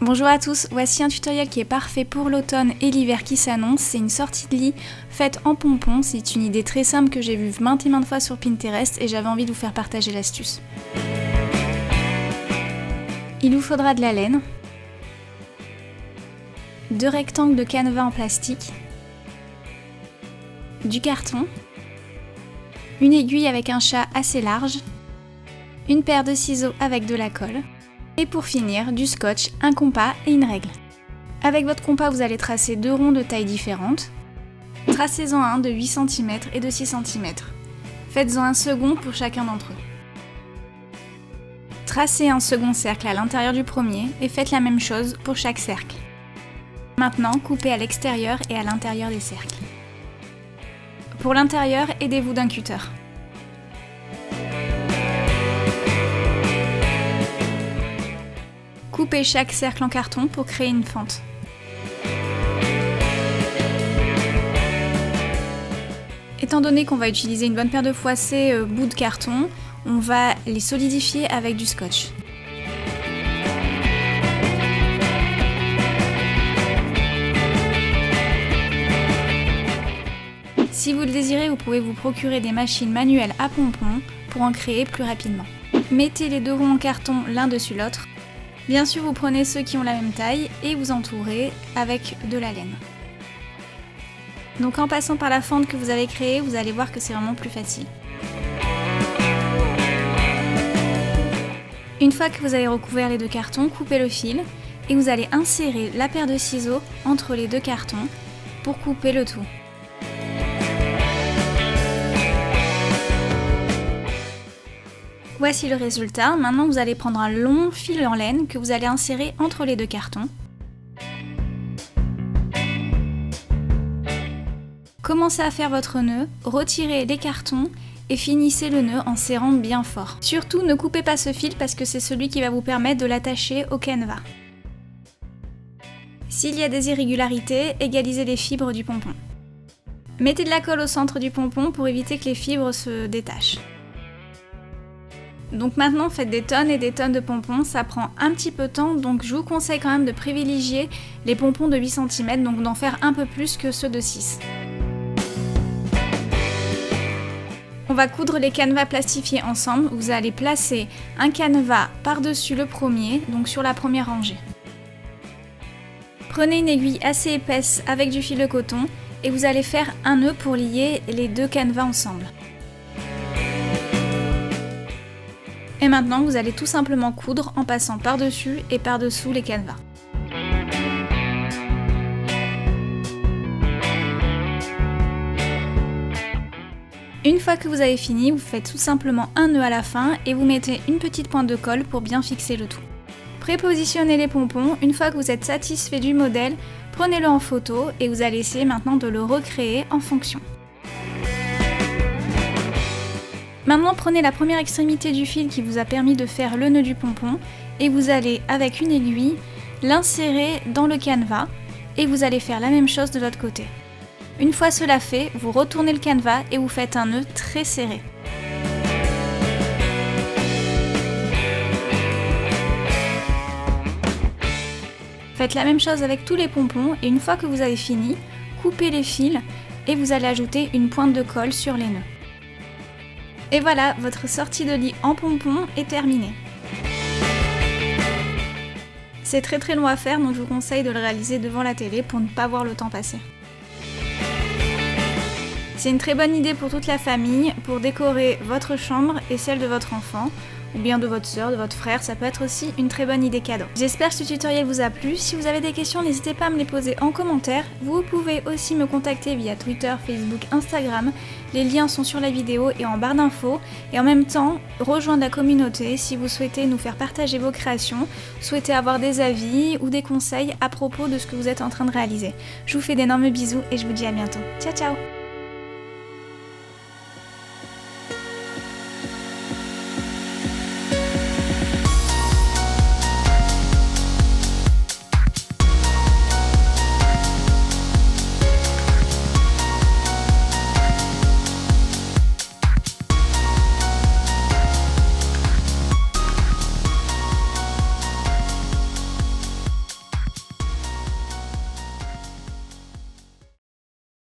Bonjour à tous, voici un tutoriel qui est parfait pour l'automne et l'hiver qui s'annonce. C'est une sortie de lit faite en pompons. C'est une idée très simple que j'ai vue maintes et maintes fois sur Pinterest et j'avais envie de vous faire partager l'astuce. Il vous faudra de la laine, 2 rectangles de canevas en plastique, du carton, une aiguille avec un chat assez large, une paire de ciseaux avec de la colle, et pour finir, du scotch, un compas et une règle. Avec votre compas, vous allez tracer 2 ronds de tailles différentes. Tracez-en un de 8 cm et de 6 cm. Faites-en un second pour chacun d'entre eux. Tracez un second cercle à l'intérieur du premier et faites la même chose pour chaque cercle. Maintenant, coupez à l'extérieur et à l'intérieur des cercles. Pour l'intérieur, aidez-vous d'un cutter. Coupez chaque cercle en carton pour créer une fente. Étant donné qu'on va utiliser une bonne paire de froissées bouts de carton, on va les solidifier avec du scotch. Si vous le désirez, vous pouvez vous procurer des machines manuelles à pompons pour en créer plus rapidement. Mettez les 2 ronds en carton l'un dessus l'autre. Bien sûr, vous prenez ceux qui ont la même taille et vous entourez avec de la laine. Donc en passant par la fente que vous avez créée, vous allez voir que c'est vraiment plus facile. Une fois que vous avez recouvert les 2 cartons, coupez le fil et vous allez insérer la paire de ciseaux entre les 2 cartons pour couper le tout. Voici le résultat. Maintenant, vous allez prendre un long fil en laine que vous allez insérer entre les 2 cartons. Commencez à faire votre nœud, retirez les cartons et finissez le nœud en serrant bien fort. Surtout, ne coupez pas ce fil parce que c'est celui qui va vous permettre de l'attacher au canevas. S'il y a des irrégularités, égalisez les fibres du pompon. Mettez de la colle au centre du pompon pour éviter que les fibres se détachent. Donc maintenant, faites des tonnes et des tonnes de pompons, ça prend un petit peu de temps, donc je vous conseille quand même de privilégier les pompons de 8 cm, donc d'en faire un peu plus que ceux de 6. On va coudre les canevas plastifiés ensemble. Vous allez placer un canevas par-dessus le premier, donc sur la première rangée. Prenez une aiguille assez épaisse avec du fil de coton et vous allez faire un nœud pour lier les 2 canevas ensemble. Et maintenant, vous allez tout simplement coudre en passant par-dessus et par-dessous les canevas. Une fois que vous avez fini, vous faites tout simplement un nœud à la fin et vous mettez une petite pointe de colle pour bien fixer le tout. Prépositionnez les pompons. Une fois que vous êtes satisfait du modèle, prenez-le en photo et vous allez essayer maintenant de le recréer en fonction. Maintenant, prenez la première extrémité du fil qui vous a permis de faire le nœud du pompon et vous allez, avec une aiguille, l'insérer dans le canevas et vous allez faire la même chose de l'autre côté. Une fois cela fait, vous retournez le canevas et vous faites un nœud très serré. Faites la même chose avec tous les pompons et une fois que vous avez fini, coupez les fils et vous allez ajouter une pointe de colle sur les nœuds. Et voilà, votre sortie de lit en pompons est terminée. C'est très long à faire, donc je vous conseille de le réaliser devant la télé pour ne pas voir le temps passer. C'est une très bonne idée pour toute la famille, pour décorer votre chambre et celle de votre enfant, ou bien de votre soeur, de votre frère, ça peut être aussi une très bonne idée cadeau. J'espère que ce tutoriel vous a plu. Si vous avez des questions, n'hésitez pas à me les poser en commentaire. Vous pouvez aussi me contacter via Twitter, Facebook, Instagram. Les liens sont sur la vidéo et en barre d'infos. Et en même temps, rejoindre la communauté si vous souhaitez nous faire partager vos créations, souhaitez avoir des avis ou des conseils à propos de ce que vous êtes en train de réaliser. Je vous fais d'énormes bisous et je vous dis à bientôt. Ciao ciao!